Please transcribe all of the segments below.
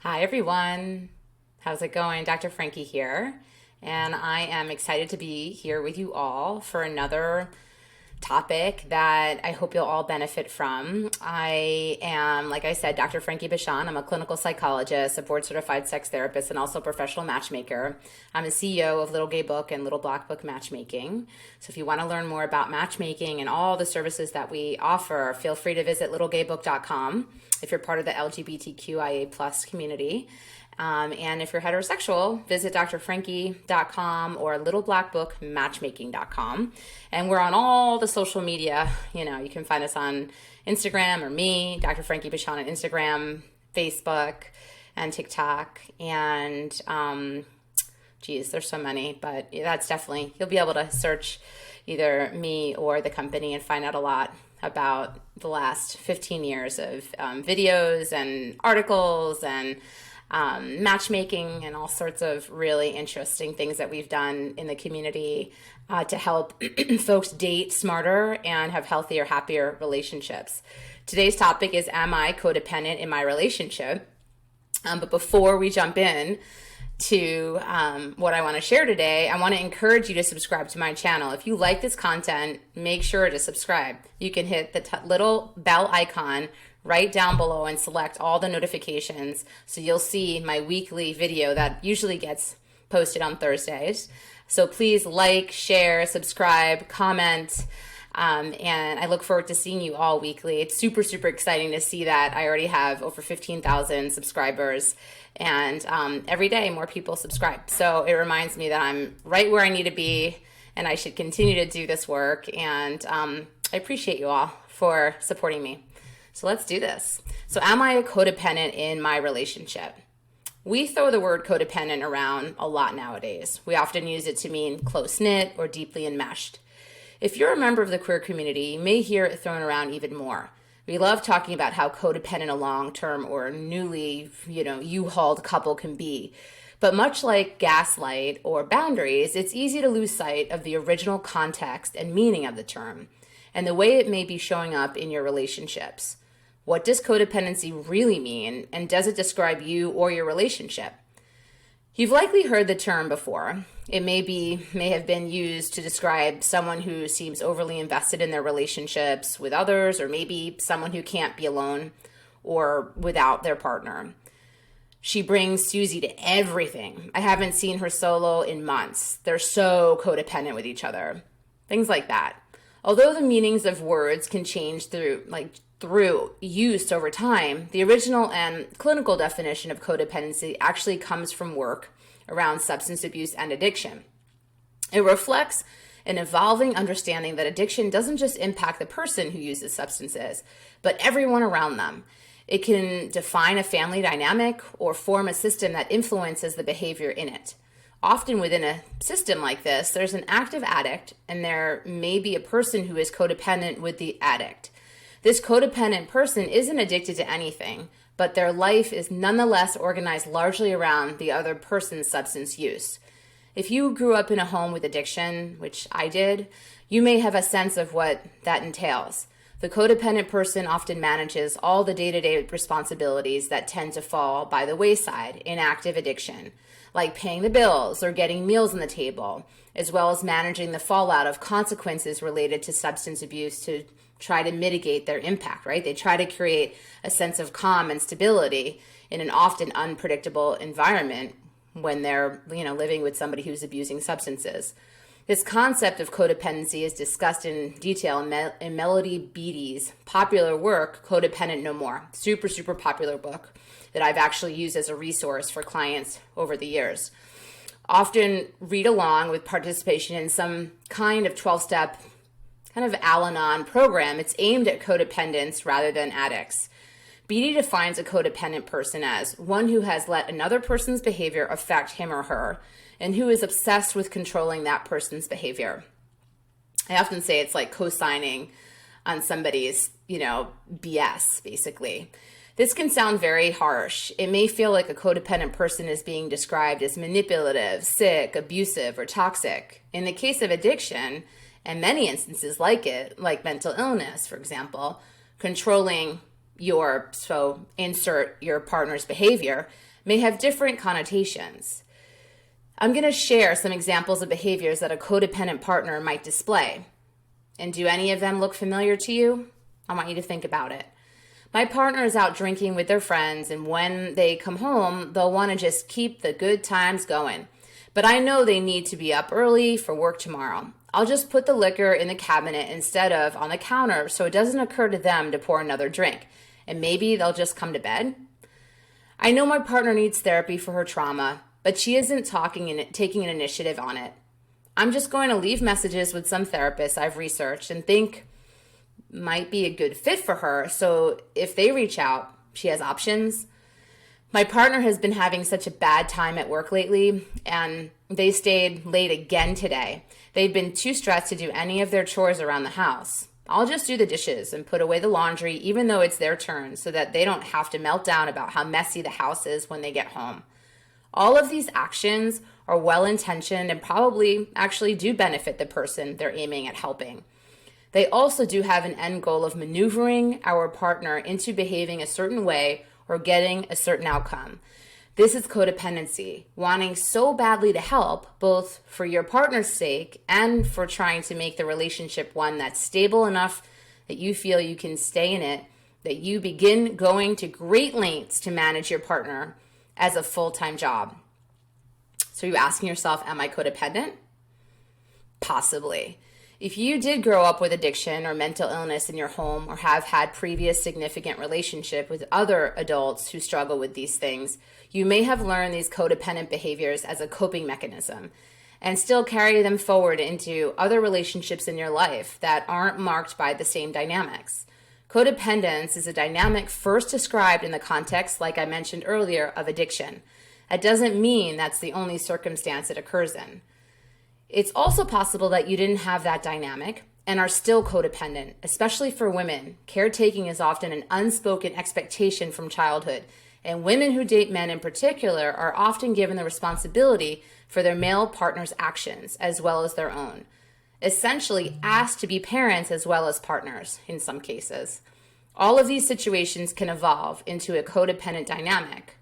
Hi, everyone. How's it going? Dr. Frankie here, and I am excited to be here with you all for another topic that I hope you'll all benefit from. I am, like I said, Dr. Frankie Bashan. I'm a clinical psychologist, a board certified sex therapist, and also a professional matchmaker. I'm the CEO of Little Gay Book and Little Black Book Matchmaking. So if you want to learn more about matchmaking and all the services that we offer, feel free to visit littlegaybook.com if you're part of the LGBTQIA plus community. And if you're heterosexual, visit drfrankie.com or littleblackbookmatchmaking.com. And we're on all the social media. You can find us on Instagram or me, Dr. Frankie Bashan on Instagram, Facebook, and TikTok. And there's so many, but that's definitely, you'll be able to search either me or the company and find out a lot about the last 15 years of videos and articles and matchmaking and all sorts of really interesting things that we've done in the community to help folks date smarter and have healthier, happier relationships. Today's topic is, am I codependent in my relationship? But before we jump in to what I want to share today, I want to encourage you to subscribe to my channel. If you like this content, make sure to subscribe. You can hit the little bell icon right down below and select all the notifications, so you'll see my weekly video that usually gets posted on Thursdays. So please like, share, subscribe, comment, and I look forward to seeing you all weekly. It's super, super exciting to see that I already have over 15,000 subscribers, and every day more people subscribe. So it reminds me that I'm right where I need to be, and I should continue to do this work, and I appreciate you all for supporting me. So let's do this. So am I a codependent in my relationship? We throw the word codependent around a lot nowadays. We often use it to mean close-knit or deeply enmeshed. If you're a member of the queer community, you may hear it thrown around even more. We love talking about how codependent a long-term or newly, U-hauled couple can be. But much like gaslight or boundaries, it's easy to lose sight of the original context and meaning of the term and the way it may be showing up in your relationships. What does codependency really mean, and does it describe you or your relationship? You've likely heard the term before. It may have been used to describe someone who seems overly invested in their relationships with others, or maybe someone who can't be alone or without their partner. She brings Susie to everything. I haven't seen her solo in months. They're so codependent with each other. Things like that. Although the meanings of words can change through use over time, the original and clinical definition of codependency actually comes from work around substance abuse and addiction. It reflects an evolving understanding that addiction doesn't just impact the person who uses substances, but everyone around them. It can define a family dynamic or form a system that influences the behavior in it. Often within a system like this, there's an active addict, and there may be a person who is codependent with the addict. This codependent person isn't addicted to anything, but their life is nonetheless organized largely around the other person's substance use. If you grew up in a home with addiction, which I did, you may have a sense of what that entails. The codependent person often manages all the day-to-day responsibilities that tend to fall by the wayside in active addiction, like paying the bills or getting meals on the table, as well as managing the fallout of consequences related to substance abuse to try to mitigate their impact, right? They try to create a sense of calm and stability in an often unpredictable environment when they're, living with somebody who's abusing substances. This concept of codependency is discussed in detail in Melody Beattie's popular work, Codependent No More. Super, super popular book that I've actually used as a resource for clients over the years. Often read along with participation in some kind of 12-step kind of Al-Anon program. It's aimed at codependents rather than addicts. Beattie defines a codependent person as one who has let another person's behavior affect him or her, and who is obsessed with controlling that person's behavior. I often say it's like co-signing on somebody's, BS, basically. This can sound very harsh. It may feel like a codependent person is being described as manipulative, sick, abusive, or toxic. In the case of addiction, and many instances like it, like mental illness, for example, controlling insert your partner's behavior, may have different connotations. I'm going to share some examples of behaviors that a codependent partner might display. And do any of them look familiar to you? I want you to think about it. My partner is out drinking with their friends, and when they come home, they'll want to just keep the good times going. But I know they need to be up early for work tomorrow. I'll just put the liquor in the cabinet instead of on the counter so it doesn't occur to them to pour another drink. And maybe they'll just come to bed. I know my partner needs therapy for her trauma, but she isn't taking an initiative on it. I'm just going to leave messages with some therapists I've researched and think might be a good fit for her, so if they reach out, she has options. My partner has been having such a bad time at work lately, and they stayed late again today. They've been too stressed to do any of their chores around the house. I'll just do the dishes and put away the laundry, even though it's their turn, so that they don't have to melt down about how messy the house is when they get home. All of these actions are well-intentioned and probably actually do benefit the person they're aiming at helping. They also do have an end goal of maneuvering our partner into behaving a certain way or getting a certain outcome. This is codependency, wanting so badly to help, both for your partner's sake and for trying to make the relationship one that's stable enough that you feel you can stay in it, that you begin going to great lengths to manage your partner as a full-time job. So you're asking yourself, am I codependent? Possibly. If you did grow up with addiction or mental illness in your home or have had previous significant relationship with other adults who struggle with these things, you may have learned these codependent behaviors as a coping mechanism and still carry them forward into other relationships in your life that aren't marked by the same dynamics. Codependence is a dynamic first described in the context, like I mentioned earlier, of addiction. That doesn't mean that's the only circumstance it occurs in. It's also possible that you didn't have that dynamic and are still codependent, especially for women. Caretaking is often an unspoken expectation from childhood, and women who date men in particular are often given the responsibility for their male partner's actions as well as their own. Essentially asked to be parents as well as partners in some cases. All of these situations can evolve into a codependent dynamic.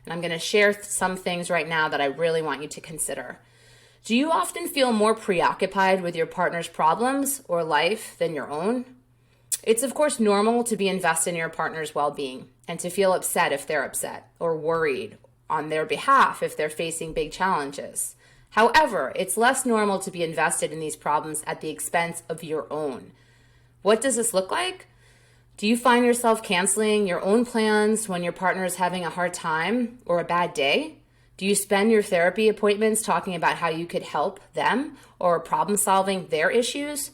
And I'm going to share some things right now that I really want you to consider. Do you often feel more preoccupied with your partner's problems or life than your own? It's of course normal to be invested in your partner's well-being and to feel upset if they're upset or worried on their behalf if they're facing big challenges. However, it's less normal to be invested in these problems at the expense of your own. What does this look like? Do you find yourself canceling your own plans when your partner is having a hard time or a bad day? Do you spend your therapy appointments talking about how you could help them or problem solving their issues?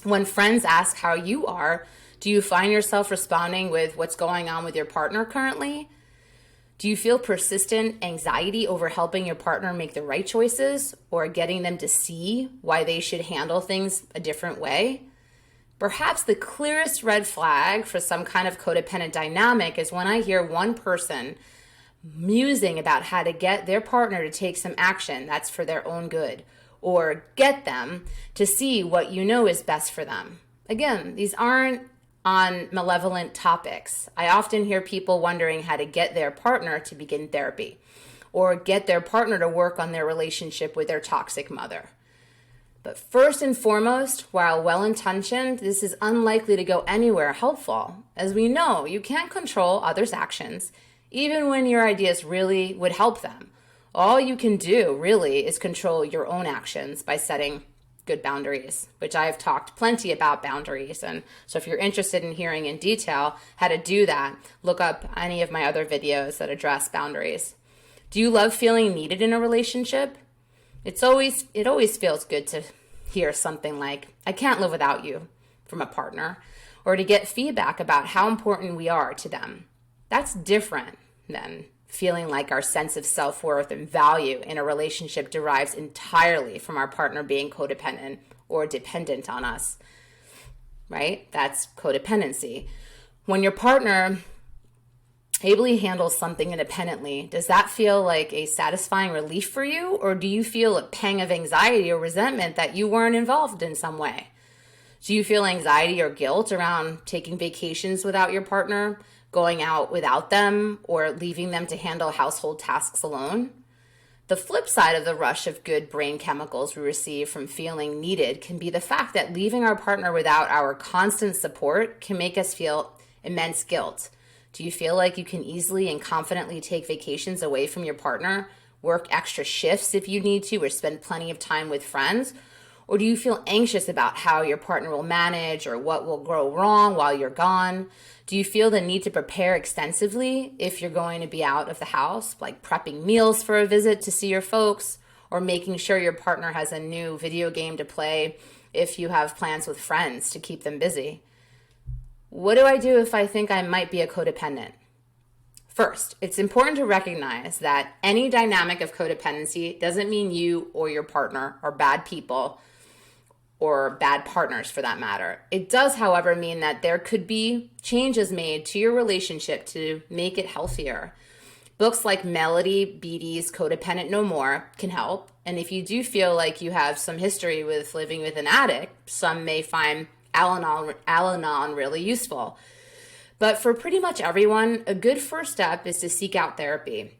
When friends ask how you are, do you find yourself responding with what's going on with your partner currently? Do you feel persistent anxiety over helping your partner make the right choices or getting them to see why they should handle things a different way? Perhaps the clearest red flag for some kind of codependent dynamic is when I hear one person musing about how to get their partner to take some action that's for their own good, or get them to see what you know is best for them. Again, these aren't on malevolent topics. I often hear people wondering how to get their partner to begin therapy, or get their partner to work on their relationship with their toxic mother. But first and foremost, while well-intentioned, this is unlikely to go anywhere helpful. As we know, you can't control others' actions, even when your ideas really would help them. All you can do really is control your own actions by setting good boundaries, which I have talked plenty about boundaries. And so if you're interested in hearing in detail how to do that, look up any of my other videos that address boundaries. Do you love feeling needed in a relationship? It always feels good to hear something like, I can't live without you, from a partner, or to get feedback about how important we are to them. That's different than feeling like our sense of self-worth and value in a relationship derives entirely from our partner being codependent or dependent on us, right? That's codependency. When your partner ably handles something independently, does that feel like a satisfying relief for you? Or do you feel a pang of anxiety or resentment that you weren't involved in some way? Do you feel anxiety or guilt around taking vacations without your partner, going out without them or leaving them to handle household tasks alone. The flip side of the rush of good brain chemicals we receive from feeling needed can be the fact that leaving our partner without our constant support can make us feel immense guilt. Do you feel like you can easily and confidently take vacations away from your partner, work extra shifts if you need to, or spend plenty of time with friends? Or do you feel anxious about how your partner will manage or what will go wrong while you're gone? Do you feel the need to prepare extensively if you're going to be out of the house, like prepping meals for a visit to see your folks, or making sure your partner has a new video game to play if you have plans with friends to keep them busy? What do I do if I think I might be a codependent? First, it's important to recognize that any dynamic of codependency doesn't mean you or your partner are bad people or bad partners for that matter. It does, however, mean that there could be changes made to your relationship to make it healthier. Books like Melody Beattie's Codependent No More can help. And if you do feel like you have some history with living with an addict, some may find Al-Anon really useful. But for pretty much everyone, a good first step is to seek out therapy.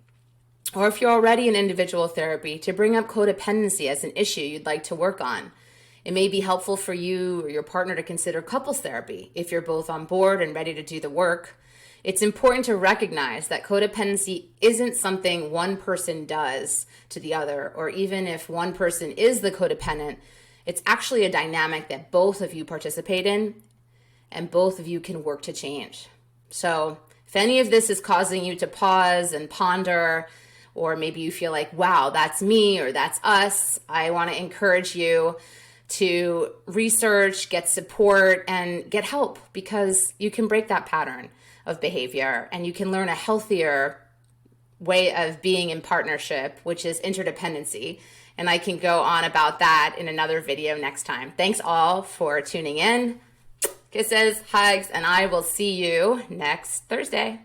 Or if you're already in individual therapy, to bring up codependency as an issue you'd like to work on. It may be helpful for you or your partner to consider couples therapy if you're both on board and ready to do the work. It's important to recognize that codependency isn't something one person does to the other, or even if one person is the codependent, it's actually a dynamic that both of you participate in and both of you can work to change. So if any of this is causing you to pause and ponder, or maybe you feel like, wow, that's me or that's us, I want to encourage you to research, get support, and get help, because you can break that pattern of behavior and you can learn a healthier way of being in partnership, which is interdependency. And I can go on about that in another video next time. Thanks all for tuning in. Kisses, hugs, and I will see you next Thursday.